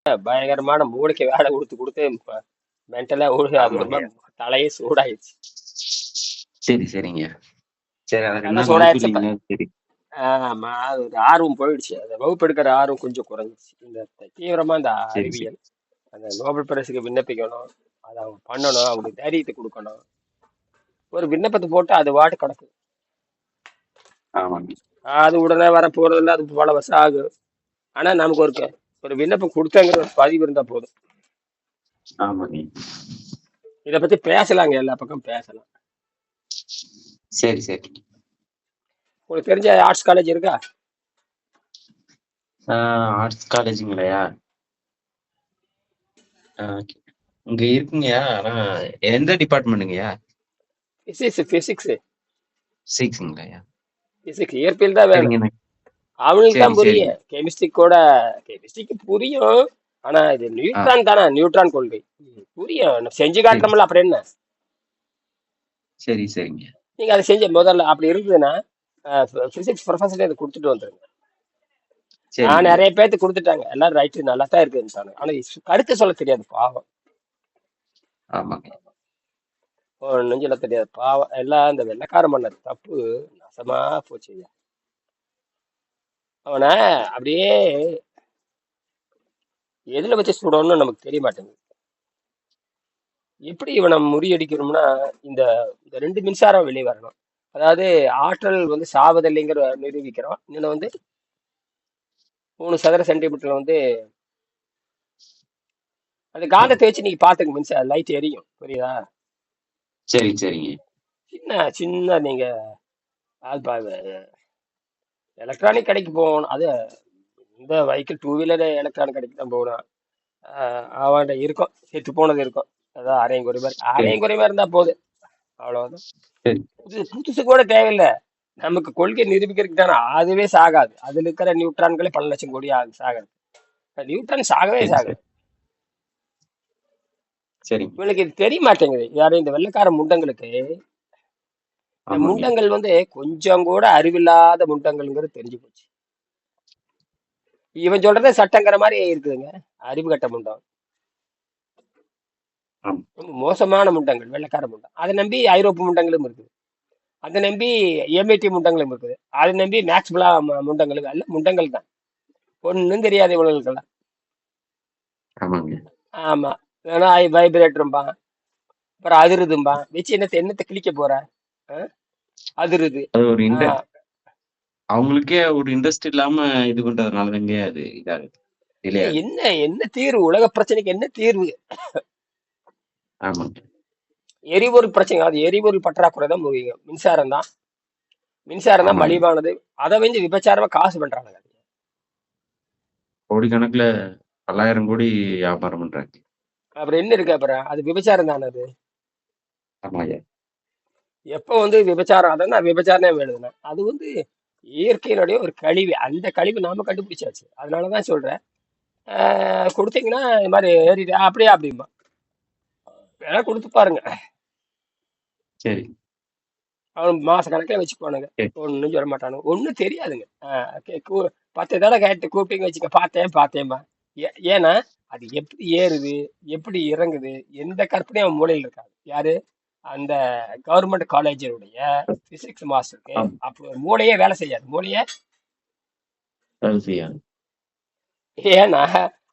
பயங்கரமான மூளைக்கு வேலை கொடுத்து கொடுத்து மென்டலா அது ஒரு ஆமாங்க. மாதிரி தலையே சூடாயிடுச்சு. சரி, சரிங்க. சரி, அதுக்கு தலை என்ன வகுப்பு சூடாயிடுச்சு. இல்லைங்க. சரி. ஆமா, அது ஒரு ஆர்வம் போயிடுச்சு. அந்த வகுப்பு எடுக்கிற ஆர்வம் கொஞ்சம் குறைஞ்சிச்சு. இந்த தீவிரமா இந்த சரி, சரி. அறிவியல், அந்த நோபல் பரிசுக்கு விண்ணப்பிக்கணும், அதை அவங்க பண்ணணும், அவங்களுக்கு தைரியத்தை கொடுக்கணும். ஒரு விண்ணப்பத்தை போட்டு அது வாட்டு கிடக்கு. ஆமாங்க. அது உடனே வர போறது இல்லை, அது பல வருஷம் ஆகும். ஆனா நமக்கு ஒரு விண்ணப்பம் கொடுத்தங்கிற ஒரு பதிவு இருந்தா போதும். ஆமாங்க. இதை பத்தி பேசலாங்க, எல்லா பக்கம் பேசலாம். சரி, சரி. உங்களுக்கு தெரிஞ்ச ஆர்ட்ஸ் காலேஜ் இருக்கா? ஆர்ட்ஸ் காலேஜுங்களையா? இங்க இருக்குங்கய்யா. ஆனா எந்த டிபார்ட்மெண்ட்டுங்கய்யா? பிசிக்ஸ். சிக்ஸுங்களையா? பிசிக்ஸ் இயற்பியல் தான் வேணும். சரிங்க. அவனுக்கு சரி, தான் சரிங்க. புரியும். கெமிஸ்ட்ரிக்கு புரியும். ஆனா இது ஆ, நியூட்ரான் தானே, நியூட்ரான் கொள்கை. புரியும், நம்ம செஞ்சு சரி, காட்டுறோம்ல, அப்புறம் என்ன. சரி, சரிங்க. நீங்க அதை செஞ்ச முதல்ல அப்படி இருந்ததுன்னா பிசிக்ஸ் ப்ரொஃபஸர் இதை கொடுத்துட்டு வந்துருங்க. நான் சரிங்க. நிறைய பேர்த்து கொடுத்துட்டாங்க, எல்லாரும் ரைட்டு நல்லா தான் இருக்குன்னு. ஆனா கருத்து சொல்ல தெரியாது பாவம். ஆமாங்க. ஒன்னும் சொல்ல தெரியாது பாவம். எல்லாம் இந்த வெள்ளைக்கார மன்னர் தப்பு நாசமா போச்சு ஐயா. அவனை அப்படியே எதுல வச்சு சுடணும்னு நமக்கு தெரிய மாட்டேங்குது. எப்படி இவனை முறியடிக்கணும்னா, இந்த இந்த ரெண்டு மின்சாரம் வெளியே வரணும். அதாவது ஆற்றல் வந்து சாவதில்லைங்கிற நிரூபிக்கிறோம். இன்னொன்று வந்து 3 சதுர சென்டிமீட்டர்ல வந்து அந்த காந்தத்தை வச்சு நீங்க பாத்துங்க, மின்சார லைட் எரியும். புரியுதா? சரி, சரிங்க. சின்ன சின்ன நீங்க எலக்ட்ரானிக் கடைக்கு போகணும். அது இந்த வெஹிக்கிள் 2 வீலர் எலக்ட்ரானிக் கடைக்கு தான் போகணும். அவன்கிட்ட இருக்கும், செத்து போனது இருக்கும். அதான் சரி, அரையும் குறைவா இருந்தா போதும். அவ்வளவுதான். சரி, புதுசு கூட தேவையில்லை. நமக்கு கொள்கை நிரூபிக்கிறதுக்கு தானே. அதுவே சாகாது. அதுல இருக்கிற நியூட்ரான்களே பல லட்சம் கோடி சாகாது. நியூட்ரான் சாகவே சரி, சரி, சாகாது. சரிங்க. இவனுக்கு இது தெரிய மாட்டேங்குது. யாரும் இந்த வெள்ளைக்கார முண்டங்களுக்கு. இந்த ஆமாங்க. முண்டங்கள் வந்து கொஞ்சம் கூட அறிவில்லாத முண்டங்கள்ங்கிறது தெரிஞ்சு போச்சு. இவன் சொல்றதே சட்டங்கிற மாதிரி இருக்குதுங்க. அறிவு கட்ட முண்டம். ஆமா. ரொம்ப மோசமான முண்டங்கள் வெள்ளைக்கார முண்டம். அதை நம்பி ஐரோப்பிய முண்டங்களும் இருக்குது. அதை நம்பி எம்ஐடி முண்டங்களும் இருக்குது. அதை நம்பி மேக்ஸ் பிளா முண்டங்களுக்கு அல்ல, முண்டங்கள் தான். ஒன்னும் தெரியாது இவங்களுக்கெல்லாம். ஆமாங்க. ஆமா. வேணா வைப்ரேட்டரும்பான், அப்புறம் அதிருதும்பான். வச்சு என்னத்தை கிழிக்க போற? அதிருது. அது ஒரு ஆஹ் அவங்களுக்கே ஒரு இன்ட்ரெஸ்ட் இல்லாம இது பண்றதுனாலதாங்க அது இதாகுது. டிலே ஆகுது. என்ன என்ன தீர்வு? உலக பிரச்சனைக்கு என்ன தீர்வு? ஆமாங்க. எரிபொருள் பிரச்சனை. அது எரிபொருள் பற்றாக்குறை தான் முக்கியம். மின்சாரம் தான் ஆமாங்க. மலிவானது. அதை வந்து விபச்சாரமா காசு பண்றாங்க. கோடிக்கணக்குல 1000 கோடி வியாபாரம் பண்றாங்க. அப்புறம் என்ன இருக்கு? அப்புறம் அது விபச்சாரம் தானே. அது ஆமாங்க. எப்ப வந்து விபச்சாரம், அதான் விபச்சாரமே வேணுதுன்னா அது வந்து இயற்கையினுடைய ஒரு கழிவு. அந்த கழிவு நாம கண்டுபிடிச்சாச்சு. அதனாலதான் சொல்றேன். கொடுத்தீங்கன்னா இந்த மாதிரி ஏறி அப்படியே அப்படிமா வேணா கொடுத்து பாருங்க. சரி, அவன் மாச கணக்கில் வச்சுக்குவானுங்க. சரி, ஒன்றும் சொல்ல மாட்டானுங்க, ஒன்றும் தெரியாதுங்க. 10 தடவை கேட்டு கூப்பிட்டீங்க வச்சுக்க, பார்த்தேன்பா. ஏன்னா அது எப்படி ஏறுது, எப்படி இறங்குது, எந்த கற்பனையும் அவன் மூலையில் இருக்காது. யாரு? அந்த கவர்மெண்ட் காலேஜினுடைய பிசிக்ஸ் மாஸ்டருக்கு ஆமா. அப்படி ஒரு மூளையே வேலை செய்யாது. மூளையே. அது செய்யாது. ஏன்னா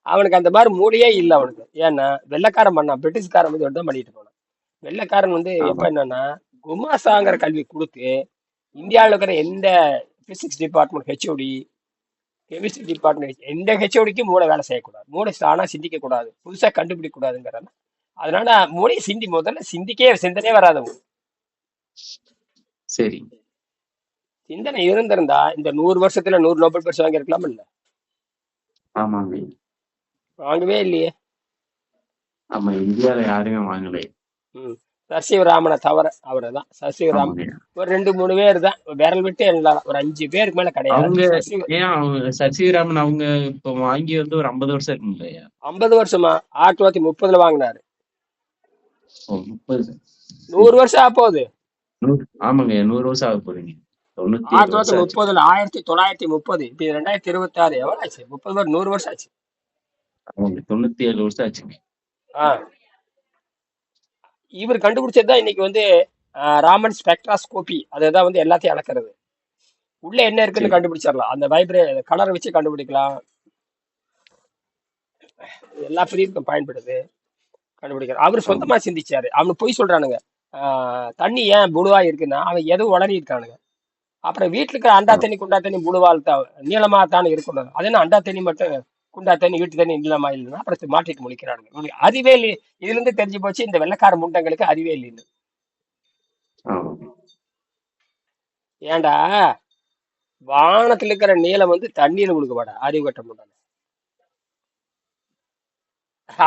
அவனுக்கு அந்த மாதிரி மூளையே இல்லை அவனுக்கு. ஏன்னா வெள்ளைக்காரன் பண்ணான், பிரிட்டிஷ்காரன் வந்து தான் பண்ணிட்டு போனான். வெள்ளைக்காரன் வந்து எப்ப ஆமா. என்னன்னா குமாசாங்கிற கல்வி கொடுத்து இந்தியாவில் இருக்கிற எந்த physics department HOD, chemistry department எந்த ஹெச்ஓடிக்கும் மூளை வேலை செய்யக்கூடாது. மூளை தானா சிந்திக்க கூடாது, புதுசா கண்டுபிடிக்க கூடாதுங்கிறத. அதனால மூளையை முதல்ல சிந்தனையே வராது. சரி. சிந்தனை இருந்திருந்தா இந்த 100 வருஷத்துல 100 நோபல் பரிசு வாங்கி இருக்கலாம். இல்ல, ஆமாங்க. வாங்கவே இல்லையே. ஆமா, இந்தியால யாருமே வாங்கலை. சசிவராமனை தவிர. அவரை தான் சசிவராமன். ஆமாங்க. ஒரு 2 3 பேர் தான், விரல் விட்டு எண்ணலாம். ஒரு 5 பேருக்கு மேல அவங்க கிடையாது. ஏன் அவங்க சசிராமன் அவங்க இப்ப வாங்கி வந்து ஒரு 50 வருஷம் இருக்குங்க இல்லையா? 50 வருஷமா? 1930 வாங்கினாரு. 30. 100 வருஷம் ஆக போகுது. 100. ஆமாங்க, 100 வருஷம் ஆக போறீங்க. 97 வருஷம் ஆச்சு. 1930, 1930. இப்ப 2026. எவ்வளவு ஆச்சு? 30 வருஷம், 100 வருஷம் ஆச்சு. ஆமாங்க. 97 வருஷம் ஆச்சுங்க. ஆ இவர் கண்டுபிடிச்சது தான் இன்னைக்கு வந்து ராமன் ஸ்பெக்ட்ராஸ்கோபி. அதுதான் வந்து எல்லாத்தையும் அளக்கிறது. உள்ள என்ன இருக்குன்னு சரி. கண்டுபிடிச்சிடலாம். அந்த கலரை வச்சு கண்டுபிடிக்கலாம். எல்லா பிரிவுக்கும் பயன்படுது. கண்டுபிடிக்கிறார். அவர் ஆமா. சொந்தமா சிந்திச்சாரு. அவனு பொய் சொல்றானுங்க. தண்ணி ஏன் புழுவா இருக்குன்னா அவன் எதுவும் உளறி இருக்கானுங்க. அப்புறம் வீட்டுல இருக்கிற அண்டா ஆ. தண்ணி குண்டா தண்ணி புழுவால் தான் நீளமா தானே இருக்கணும். அது என்ன அண்டா தண்ணி மட்டும் குண்டா தண்ணி வீட்டு தண்ணி நீளமா இல்லைன்னா அப்புறம் மாட்டிட்டு முழிக்கிறானுங்க. இவனுக்கு அறிவே இல்லை. இதுல இருந்து தெரிஞ்சு போச்சு இந்த வெள்ளைக்கார முண்டங்களுக்கு அறிவே இல்லைன்னு. ஆமாங்க. ஏன்டா வானத்துல இருக்கிற நீளம் வந்து தண்ணியில விழுகவாடா அறிவு கட்ட முண்டாங்க.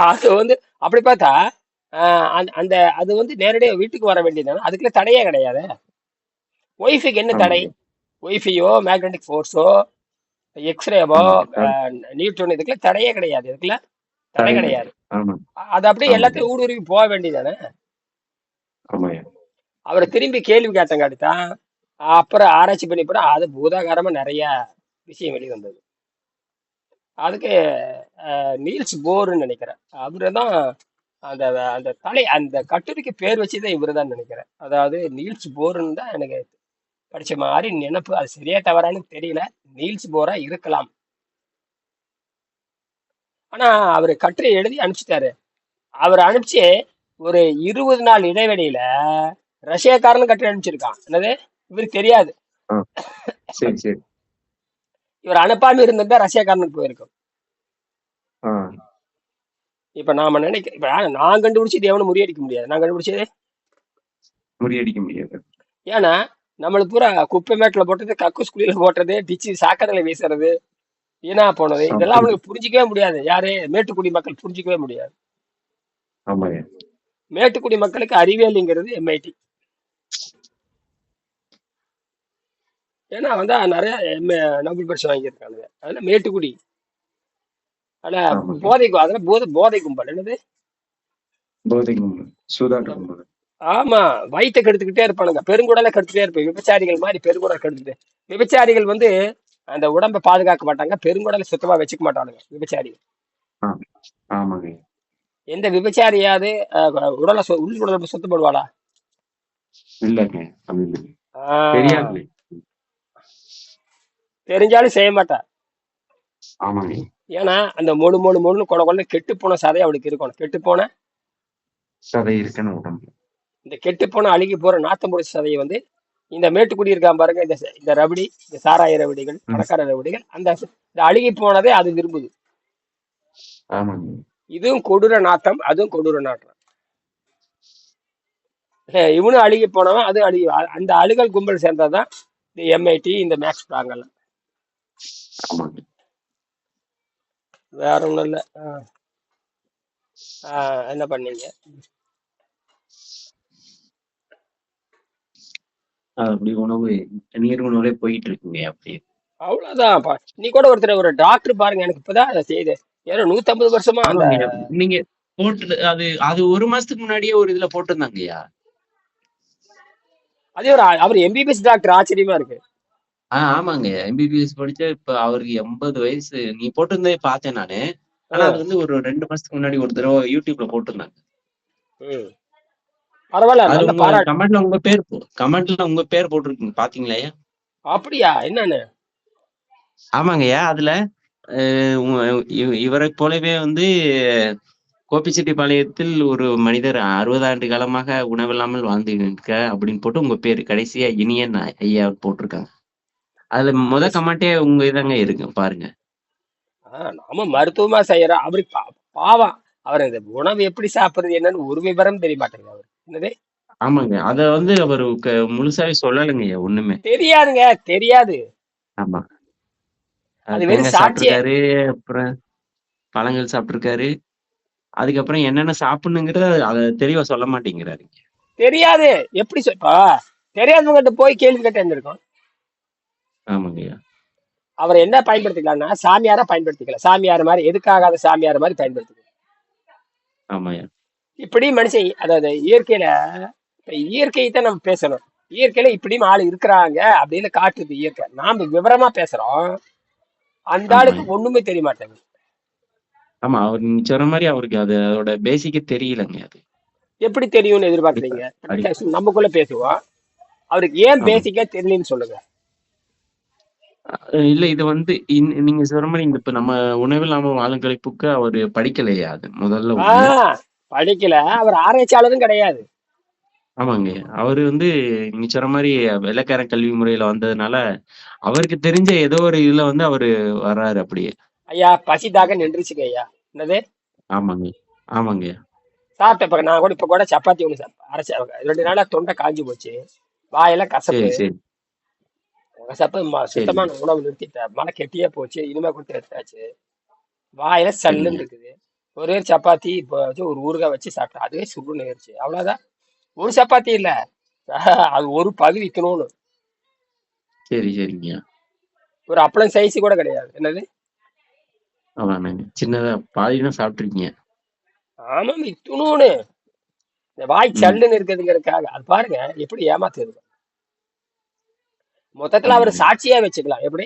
அது வந்து அப்படி பார்த்தா அந்த அது வந்து நேரடியா வீட்டுக்கு வர வேண்டியதானே, அதுக்குள்ள தடையே கிடையாது. ஒய்ஃபைக்கு என்ன தடை? ஆமாங்க. ஒய்ஃபையோ மேக்னெட்டிக் ஃபோர்ஸோ எக்ஸ்ரேவோ ஆமாங்க. நியூட்டன் இதுக்குள்ள தடையே கிடையாது. இதுக்குள்ள தடை தடை கிடையாது. கிடையாது. ஆமாங்க. அது அப்படியே ஆமாங்க. எல்லாத்தையும் ஊடுருவி போக வேண்டியதானே. ஆமாங்க. அவரை திரும்பி கேள்வி கேட்டங்காட்டி தான் அப்புறம் ஆராய்ச்சி பண்ணி போட அது பூதாகாரமா நிறைய விஷயம் வெளிவந்தது. அதுக்கு நீல்ஸ் போர்ன்னு நினைக்கிறேன். அவரு தான் அந்த அந்த அந்த கட்டுரைக்கு பேர் வச்சுதான் இவரு தான் நினைக்கிறேன். அதாவது நீல்ஸ் போர்ன்னு தான் எனக்கு படிச்ச மாதிரி நினைப்பு. அது சரியா தவறான்னு தெரியல. நீல்ஸ் போரா இருக்கலாம். ஆனா அவரு கட்டுரை எழுதி அனுப்பிச்சிட்டாரு. அவர் அனுப்பிச்சு ஒரு 20 நாள் இடைவெளியில ரஷ்யாக்காரனும் கட்டுரை அனுப்பிச்சிருக்கான். என்னது இவருக்கு தெரியாது. ஆ. சரி, சரி. இவர் அனுப்பாம இருந்திருந்தா ரஷ்யாக்காரனுக்கு போயிருக்கும். ஆ. இப்ப நாம இப்ப நான் கண்டுபிடிச்சது எவனும் முறியடிக்க முடியாது. நான் கண்டுபிடிச்சது முறியடிக்க முடியாது. ஏன்னா நம்மளுக்கு பூரா குப்பை மேட்டுல போட்டது, கக்கூஸ் குழியில போட்டது, டிச்சு சாக்கடையில வீசுறது, வீணா போனது, இதெல்லாம் அப்படி. அவனுக்கு புரிஞ்சிக்கவே முடியாது. யாரு மேட்டுக்குடி மக்கள் புரிஞ்சிக்கவே முடியாது. ஆமாங்க. மேட்டுக்குடி மக்களுக்கு அறிவியலுங்கிறது எம்ஐடி. ஏன்னா வந்து நிறைய நோபல் பரிசு வாங்கியிருக்கானுங்க. அதுல மேட்டுக்குடி ஆனா ஆமாங்க. அதுல போதை கும்பல் என்னது. போதை கும்பல். சூதாட்ட கும்பல். ஆமா, வயித்தை கெடுத்துக்கிட்டே இருப்பானுங்க. பெருங்குடலை கெடுத்துட்டே இருப்பேன். விபச்சாரிகள் மாதிரி பெருங்குடல் கெடுத்துட்டு விபச்சாரிகள் வந்து அந்த உடம்பை பாதுகாக்க மாட்டாங்க. பெருங்குடலை சுத்தமா வச்சுக்க மாட்டானுங்க விபச்சாரிகள். ஆ. ஆமாங்க. எந்த விபச்சாரியாவது உள் உடலை சுத்தம் போடுவாளா? இல்லங்க. அது இல்ல. ஆஹ் தெரியாதுங்க. தெரிஞ்சாலும் செய்ய மாட்டா. ஆமாங்க. ஏன்னா அந்த மொழு மொழு மொழுன்னு கொலை கொலை கெட்டு போன சதை அவளுக்கு இருக்கணும். கெட்டு போன சதை இருக்குன்னு உடம்பு. இந்த கெட்டு போன அழுகி போற நாத்தம் பிடிச்ச சதையை வந்து இந்த மேட்டுக்குடி இருக்கான் பாருங்க, இந்த ரபடி, இந்த சாராய ரபடிகள், ம். பணக்கார ரபடிகள், இந்த அழுகி போனதே அது விரும்புது. ஆமாங்க. இதுவும் கொடூர நாட்டம், அதுவும் கொடூர நாட்டம். இவனும் அழுகி போனவன், அது அழுகி. அந்த அழுகல் கும்பல் சேர்ந்ததுதான் இந்த எம்ஐடி, இந்த மேக்ஸ் பிளாங்கெல்லாம். ஆமாங்க. வேற ஒண்ணும் இல்ல. என்ன பண்ணீங்க? அப்படி உணவு நீர் உணவுலே போயிட்டு இருக்குங்க அப்படியே. அவ்வளவுதான். நீ கூட ஒருத்தர் ஒரு டாக்டர் பாருங்க, எனக்கு இப்பதான் அதை செய்யுது. ஏன்னா 150 வருஷமா அந்த ஆமாங்க. நீங்க போட்டு அது அது 1 மாசத்துக்கு முன்னாடியே ஒரு இதுல போட்டிருந்தாங்கய்யா. அதே அவர் எம்பிபிஎஸ் டாக்டர். ஆச்சரியமா இருக்கு. ஆமாங்க. எம்பிபிஎஸ் படிச்ச இப்ப அவருக்கு 80 வயசு. நீ போட்டிருந்தே பார்த்தேன் நானு. ஆனா அது ம், வந்து ஒரு 2 மாசத்துக்கு முன்னாடி ஒரு தடவை யூடியூப்ல போட்டிருந்தாங்க. ம். பரவாயில்ல, அதுல நல்ல பாராட்டு. கமெண்ட்ல உங்க பேர் போட்டிருக்கீங்க பாத்தீங்களா? அப்படியா? என்னன்னு? ஆமாங்கய்யா. அதுல இவரை போலவே வந்து கோபிச்செட்டிப்பாளையத்தில் ஒரு மனிதர் 60 ஆண்டு காலமாக உணவில்லாமல் வாழ்ந்து இருக்க அப்படின்னு போட்டு உங்க பேரு கடைசியா இனியன் ஐயா போட்டிருக்காங்க. அதுல அது கமெண்டே உங்க இதாங்க இருக்கு பாருங்க. நாம மருத்துவமா செய்யறோம். அவருக்கு பாவம். அவர் இந்த உணவு எப்படி சாப்பிடுறது என்னன்னு ஒரு விவரம் தெரிய மாட்டேங்குது அவர். என்னது ஆமாங்க. அத வந்து அவரு முழுசாவே சொல்லலைங்கய்யா ஒண்ணுமே. தெரியாதுங்க, தெரியாது. ஆமா. அது வெறும் தேங்காய் சாட்சியே. சாப்பிட்டுருக்காரு. அப்புறம் பழங்கள் சாப்பிட்டுருக்காரு. அதுக்கப்புறம் என்னென்ன சாப்பிடணுங்கிறத அத தெளிவா சொல்ல மாட்டேங்கிறாரு. தெரியாது. எப்படி தெரியாதவங்கிட்ட போய் கேள்வி கேட்டு இருந்திருக்கும். ஆமாங்கய்யா. அவர் என்ன பயன்படுத்திக்கலாம்னா சாமியாரா பயன்படுத்திக்கலாம். சாமியார் மாதிரி, எதுக்காகாத சாமியார் மாதிரி பயன்படுத்திக்கலாம். ஆமாய்யா. இப்படி மனுஷன், அதாவது இயற்கையில, இப்ப இயற்கையை தான் நம்ம பேசணும். இயற்கையில இப்படியும் ஆள் இருக்கிறாங்க அப்படின்னு காட்டுது இயற்கை. நாம விவரமா பேசுறோம். அந்த ஆளுக்கு ஆமாய்யா. ஒண்ணுமே தெரிய மாட்டேங்குது. ஆமா. நீங்க சொன்ன மாரி அவருக்கு அதோட பேசிக்கே தெரியலங்க அது. எப்படி தெரியும்னு படிப்ப எதிர்பார்க்குறீங்க? படி நமக்குள்ள பேசுவோம். அவருக்கு ஏன் ஆமாங்க. பேசிக்கா தெரியலன்னு சொல்லுங்க. இல்ல இது வந்து நீங்க சொல்ற மாரி இப்ப நம்ம உணவில்லாம வாழும் கழிப்புக்கு அவரு படிக்கலையா அது முதல்ல ஆ ஒண்ணு. படிக்கல. அவர் ஆராய்ச்சியாளரும் கிடையாது. ஆமாங்க. அவரு வந்து நீங்க சொன்ன மாரி வெள்ளைக்காரன் கல்வி முறையில வந்ததுனால, அவருக்கு தெரிஞ்ச ஏதோ ஒரு இதுல வந்து அவரு வர்றாரு அப்படியே. ஐயா பசி தாகம் நின்றுச்சுங்க ஐயா. என்னது? ஆமாங்க. ஆமாங்க. சாப்பிட்ட பிறகு நான் கூட இப்ப கூட சப்பாத்தி ஒண்ணு அரைச்ச 2 நாளா தொண்டை காஞ்சு போச்சு. வாயெல்லாம் கசப்பு. சரி, சரி, கசப்பு சரிங்க. சுத்தமான உணவு நிறுத்திட்டேன். மழை கெட்டியே போச்சு. இனிமே கொடுத்து எடுத்தாச்சு. வாயில சரிங்க. சல்லுன்னு இருக்குது. ஒரே ஒரு சப்பாத்தி இப்போ வச்சு ஒரு ஊறுகாய் வச்சு சாப்பிட்டேன். அதுவே சுருன்னு ஏறிச்சு. அவ்வளவுதான். ஒரு சப்பாத்தி இல்ல. அது ஒரு பகுதி தின்னணும். சரி, சரிங்க. ஒரு அப்பளம் சைஸ் கூட கிடையாது. என்னது? ஆமாங்க. சின்னதா பாதி தான் சாப்பிட்டுருக்கீங்க. ஆமாம் இத்துணூன்னு. இந்த வாய் ம். சல்லுன்னு இருக்குதுங்கிறதுக்காக அது பாருங்க எப்படி ஏமாத்துது. மொத்தத்துல அவர் ஆமாங்க. சாட்சியா வச்சுக்கலாம். எப்படி?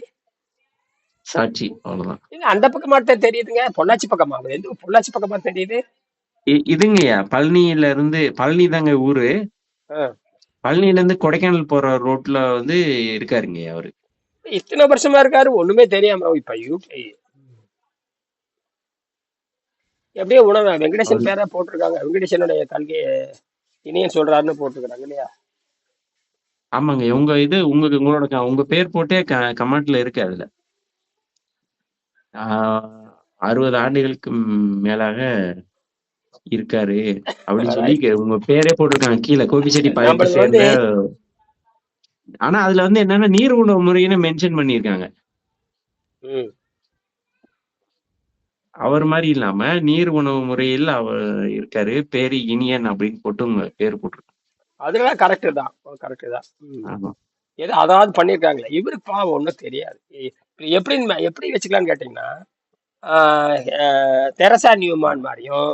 சாட்சி அவ்வளோதான். இல்ல அந்த பக்கமா தான் தெரியுதுங்க. பொள்ளாச்சி பக்கமா? அது எந்த பொள்ளாச்சி பக்கமா தெரியுது? இதுங்கய்யா பழனியில இருந்து பழனி தாங்க ஊரு. ஆ. பழனியில இருந்து கொடைக்கானல் போற ரோட்ல வந்து இருக்காருங்கய்யா அவரு. இத்தனை வருஷமா இருக்காரு ஒண்ணுமே தெரியாம இப்ப எப்படியோ உணவு வெங்கடேசன் அவரு பேரா போட்டிருக்காங்க. வெங்கடேசனுடைய கல்வி இனியன் சொல்றாருன்னு போட்டிருக்காங்க இல்லையா? ஆமாங்க. உங்களோட பேர் போட்டே கமெண்ட்ல இருக்கு அதுல. ஆ 60 ஆண்டுகளுக்கு மேலாக இருக்காரு அப்படின்னு சொல்லி ரைட். உங்க பேரே போட்டிருக்காங்க கீழ கோபிச்செட்டிப்பாளையத்தை நம்மளது வந்து சேர்ந்த. ஆனா அதுல வந்து என்னன்னா நீர் உணவு முறைன்னு மென்ஷன் பண்ணியிருக்காங்க. ம், அவர் மாரி இல்லாம நீர் உணவு முறையில் அவர் இருக்காரு. பேரு இனியன் அப்படின்னு போட்டு உங்க பேர் போட்டிருக்காங்க. அதெல்லாம் கரெக்ட் தான். கரெக்ட் தான். ஆமா. ஏதோ அதாவது பண்ணியிருக்காங்களே இவருக்கு பாவம் ஒன்றும் தெரியாது. எப்படி எப்படி வச்சுக்கலாம்னு கேட்டீங்கன்னா தெரசா நியூமான் மாதிரியும்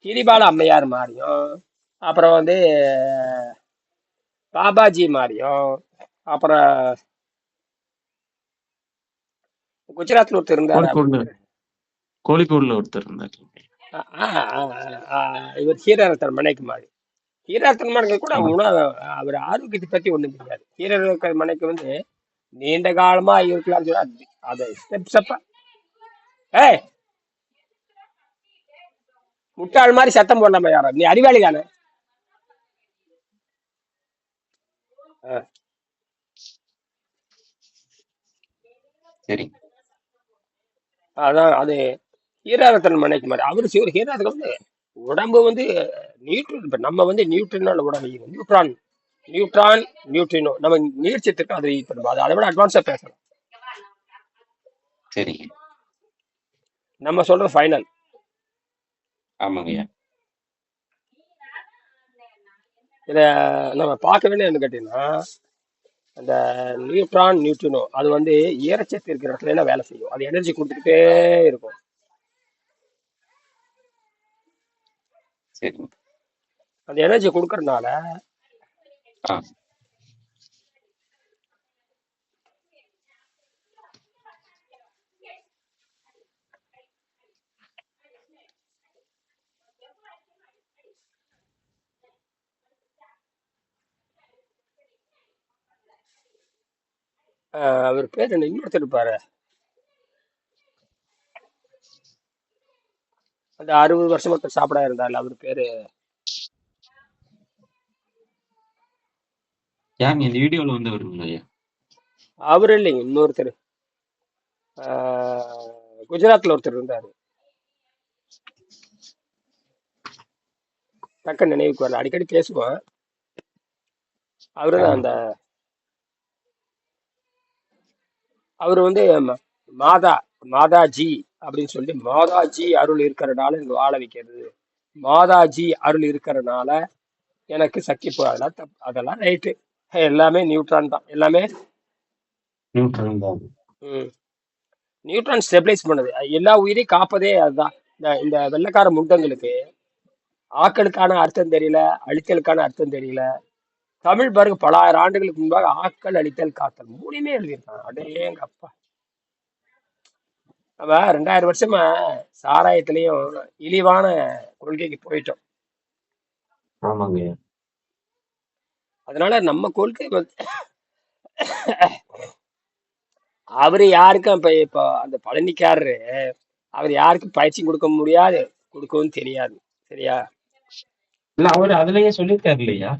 கிரிபால அம்மையார் மாதிரியும் அப்புறம் வந்து பாபாஜி மாதிரியும் அப்புறம் குஜராத்ல ஒருத்தர் இருந்தாரு அவர் கோழிக்கோடுல பேரு கோழிக்கோடுல ஒருத்தர் இருந்தாரு. இவர் ஹீரரத்தன் மனைக்கு மாதிரி. ஹீரரத்தன் மனைக்கு கூட ஆமா. உணவு அவர் ஆரோக்கியத்தை பத்தி ஒண்ணும் தெரியாது. ஹீரரத்தன் மனைக்கு வந்து நீண்ட காலமா இருக்கலாம்னு சொல்லி அதை ஸ்டெப் ஸ்டெப்பா ஏய் முட்டாள் மாதிரி சத்தம் போடலாமா யாரோ நீ அறிவாளி தானே. ஆ, சரி. அதான் அது ஹீராரத்தன் மனைக்கு மாதிரி அவரு சிவர் ஹீராத்துக்கு வந்து உடம்பு வந்து நியூட்ரன். இப்ப நம்ம வந்து நியூட்ரினோட உடம்பு நியூட்ரான் நியூட்ரான் நியூட்ரினோ நம்ம நீர் சத்துக்கு அது இப்ப நம்ம அதை விட அட்வான்ஸா பேசலாம். சரிங்க. நம்ம சொல்றது ஃபைனல். ஆமாங்கய்யா. இத நம்ம பார்க்க வேண்டியது கேட்டீங்கன்னா அந்த நியூட்ரான் நியூட்ரினோ அது வந்து ஈரச்சத்து இருக்கிற இடத்துல எல்லாம் வேலை செய்யும். அது எனர்ஜி கொடுத்துக்கிட்டே இருக்கும். சரிங்க. அந்த எனர்ஜி கொடுக்கறதுனால ஆ. அவர் பேர் என்ன இன்னொருத்தர் இருப்பாரு. அந்த 60 வருஷம் ஒருத்தர் சாப்பிடா இருந்தாரு அவர் பேரு. யாருங்க இந்த வீடியோல வந்து வருங்கய்யா? அவரு இல்லைங்க இன்னொருத்தர். குஜராத்ல ஒருத்தர் இருந்தாரு. டக்கு நினைவுக்கு வரல. அடிக்கடி பேசுவோம். அவருதான் ஆமா. அந்த அவர் வந்து மாதா மாதாஜி அப்படின்னு சொல்லி மாதாஜி அருள் இருக்கிறனால எனக்கு வாழ வைக்கிறது. மாதாஜி அருள் இருக்கிறனால எனக்கு சக்தி அதெல்லாம் அதெல்லாம் ரைட்டு. எல்லாமே நியூட்ரான் தான் எல்லாமே. நியூட்ரல் தான். ம். நியூட்ரான் ஸ்டெபிலைஸ் பண்ணுது. எல்லா உயிரையும் காப்பதே அதுதான். இந்த வெள்ளைக்கார முண்டங்களுக்கு ஆக்களுக்கான அர்த்தம் தெரியல, அழித்தலுக்கான அர்த்தம் தெரியல. தமிழ் பாருங்க பல ஆயிரம் ஆண்டுகளுக்கு முன்பாக ஆக்கல் அழித்தல் காத்தல் மூணுமே எழுதியிருக்காங்க. அடேங்க அப்பா. நம்ம 2000 வருஷமா சாராயத்திலையும் இழிவான கொள்கைக்கு போயிட்டோம். ஆமாங்க. அதனால நம்ம கொள்கை அவரு யாருக்கும் இப்ப இப்போ அந்த பழனிக்காரரு அவர் யாருக்கும் பயிற்சி கொடுக்க முடியாது, கொடுக்கவும் தெரியாது. சரியா? இல்ல அவரு அதுலயே சொல்லியிருக்காரு இல்லையா?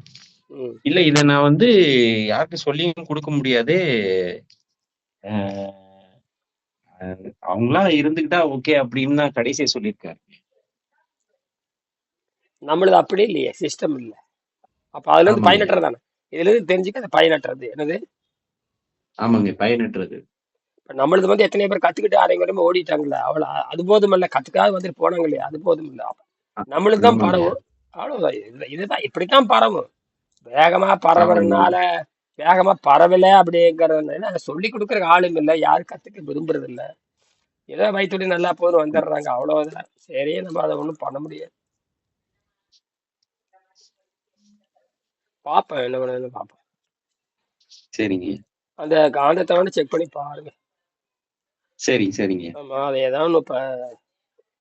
ம். இல்ல இத நான் வந்து யாருக்கும் சொல்லியும் குடுக்க முடியாது. அ அ அவங்களா இருந்துக்கிட்டா ஓகே அப்படின்னு தான் கடைசியா சொல்லியிருக்காரு. நம்மளது அப்படி இல்லையே, சிஸ்டம் இல்ல. அப்ப அதுல இருந்து ஆமாங்க. பயனற்றது தானே. இதுல இருந்து தெரிஞ்சுக்க அது பயனற்றது என்னது. ஆமாங்க. பயனற்றது. இப்ப நம்மளது வந்து எத்தனை பேர் கத்துக்கிட்டு அரைங்குறையுமா ஓடிட்டாங்கல்ல, அவ்வளவு அது போதும் இல்ல, கத்துக்காத வந்துட்டு போனாங்க இல்லையா, அது போதும் இல்ல. அ நம்மளுக்கு தான் ஆமாங்க. பரவும். அவ்வளவுதான். இதுதான் இப்படித்தான் பரவும். வேகமா ஆமாங்க. பரவுறதுனால வேகமா பரவல அப்படிங்கறது சொல்லி கொடுக்குற ஆளும் இல்ல, யாரும் கத்துக்க விரும்புறது இல்ல. ஏதோ வயிற்றுடி நல்லா போதும் வந்துடுறாங்க, அவ்வளவுதான். சரி, நம்ம அதை ஒண்ணும் பண்ண முடியாது. பாப்பேன் என்ன பண்ணு பாப்பேன். சரிங்க. அந்த காந்தத்தை வந்து செக் பண்ணி பாருங்க. சரிங்க. ஆமா, அது ஏதாவது இப்ப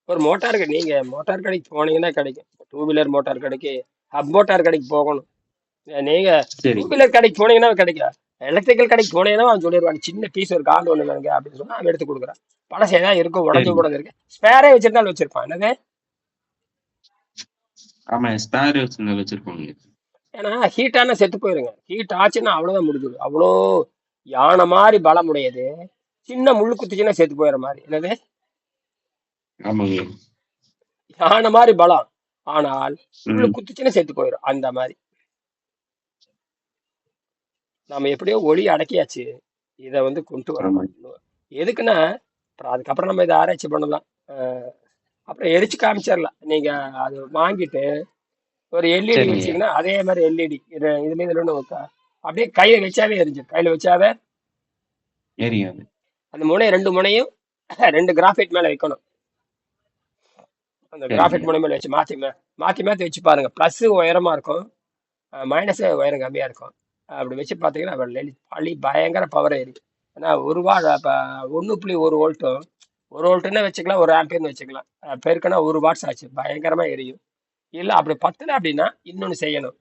ஒரு மோட்டார் நீங்க மோட்டார் கடைக்கு போனீங்கன்னா கிடைக்கும். டூ வீலர் மோட்டார் கடைக்கு, ஹப் மோட்டார் கடைக்கு போகணும். நீங்க டூ சரிங்க. வீலர் கடைக்கு போனீங்கன்னா கிடைக்கும். எலக்ட்ரிக்கல் கடைக்கு போனீங்கன்னா அவன் சொல்லிடுவாங்க, சின்ன பீஸ் ஒரு காந்து ஒண்ணு வேணுங்க அப்படின்னு சொன்னா அவன் எடுத்து கொடுக்குறான். பழசு ஏதாவது இருக்கும், உடஞ்சு சரிங்க. போனது இருக்கு, ஸ்பேரே வச்சிருந்தாலும் வச்சிருப்பான். என்னது? ஆமா. ஸ்பேர் வச்சிருப்பாங்க. ஏன்னா ஹீட்டான செத்து போயிருங்க. ஹீட் ஆச்சுன்னா அவ்வளவுதான் முடிஞ்சது. அவ்வளோ யானை மாதிரி பலம் உடையது, சின்ன முள்ளு குத்திச்சுன்னா செத்து போயிடுற மாதிரி. என்னது? ஆமாங்க. யானை மாதிரி பலம், ஆனால் முள்ளு ம். குத்திச்சுன்னா செத்து போயிடும். அந்த மாதிரி நம்ம எப்படியோ ஒளி அடக்கியாச்சு. இதை வந்து கொண்டு வரணும். ஆமாங்க. எதுக்குன்னா அப்புறம் அதுக்கப்புறம் நம்ம இதை ஆராய்ச்சி பண்ணலாம். அப்புறம் எரிச்சு காமிச்சிடலாம். நீங்க அது வாங்கிட்டு ஒரு எல்இடி சரிங்க. வச்சீங்கன்னா அதே மாதிரி எல்இடி இதுல ஒண்ணு அப்படியே கையில வச்சாவே எரிஞ்சு. கையில வச்சாவே எரியாது. அந்த ரெண்டு முனையும் ரெண்டு கிராஃபைட் மேல வைக்கணும். அந்த சரிங்க. கிராஃபைட் முனை மேல வச்சு மாத்தி மாத்தி மாத்தி வச்சு பாருங்க. பிளஸ் உயரமா இருக்கும், மைனஸ் உயரம் கம்மியா இருக்கும். அப்படி வச்சு பார்த்தீங்கன்னா பழி பயங்கர பவர் ஏறி. ஏன்னா ஒரு வாட் இப்போ 1.1 வோல்ட்டும், 1 வோல்ட்னு வச்சுக்கலாம், 1 ஆம்பியர்னு வச்சுக்கலாம். பெருக்குன்னா 1 வாட்ஸ் ஆச்சு, பயங்கரமா எரியும். இல்ல அப்படி பத்தல அப்படின்னா இன்னொன்னு செய்யணும்.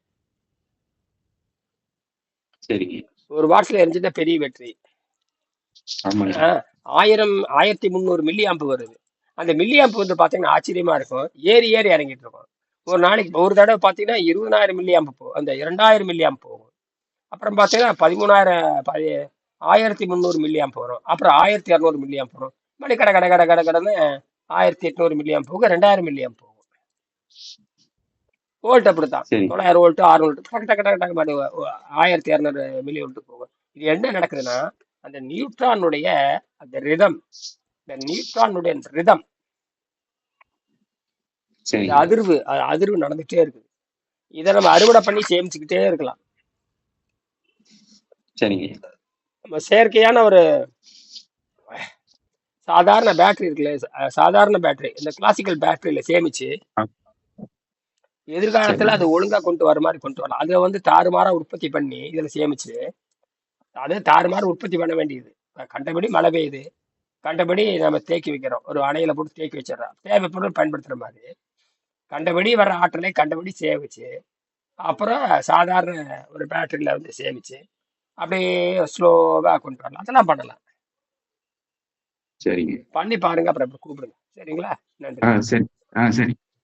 சரிங்க. 1 வாட்ஸ்ல எரிஞ்சுட்டா பெரிய வெற்றி. ஆமாங்க. 1300 மில்லி ஆம்பு வருது. அந்த மில்லி ஆம்பு வந்து பாத்தீங்கன்னா ஆச்சரியமா இருக்கும், ஏறி ஏறி இறங்கிட்டு இருக்கும். ஒரு நாளைக்கு ஒரு தடவை பாத்தீங்கன்னா 20,000 மில்லி ஆம்பு போகும், அந்த 2000 மில்லி ஆம்பு போகும். அப்புறம் பாத்தீங்கன்னா 1300 மில்லி ஆம்பு வரும். அப்புறம் 1200 மில்லி ஆம்பு வரும். மணி கடை கடை கடை கடை கடைன்னு 1800 மில்லி ஆம்பு போக 2000 மில்லி ஆம்பு போகும். வோல்ட் அப்படித்தான், சரி. 900 வோல்ட் 600 டக்கு டக்கு டக்கு டக்கு மாதிரி 1200 மில்லி வோல்ட் போகும். இது என்ன நடக்குதுன்னா, அந்த நியூட்ரானுடைய அந்த ரிதம், இந்த நியூட்ரானுடைய ரிதம், இந்த சரிங்க. அதிர்வு நடந்துகிட்டே இருக்குது. இதை நம்ம அறுவடை பண்ணி சேமிச்சுக்கிட்டே இருக்கலாம். சரிங்க. நம்ம செயற்கையான ஒரு சாதாரண பேட்டரி இருக்குல்ல, சாதாரண பேட்டரி, இந்த கிளாசிக்கல் பேட்டரியில சேமிச்சு ஆ. எதிர்காலத்துல சரிங்க. அது ஒழுங்கா கொண்டு வர மாதிரி கொண்டு வரலாம். அதை வந்து தாறுமாறா உற்பத்தி பண்ணி இதுல சேமிச்சு அதை தாறுமாறு உற்பத்தி பண்ண வேண்டியது. கண்டபடி மழை பெய்யுது, கண்டபடி நம்ம தேக்கி வைக்கிறோம், ஒரு அணையில போட்டு தேக்கி வச்சிடறோம், தேவைப்பொருள் பயன்படுத்துற மாதிரி. கண்டபடி வர ஆற்றலை கண்டபடி சேமிச்சு அப்புறம் சாதாரண ஒரு பேட்டரியில வந்து சேமிச்சு அப்படியே ஸ்லோவா கொண்டு வரலாம். அதெல்லாம் பண்ணலாம். சரிங்க. பண்ணி பாருங்க, அப்புறம் கூப்பிடுங்க. சரிங்களா? நன்றி. சரி. சரி.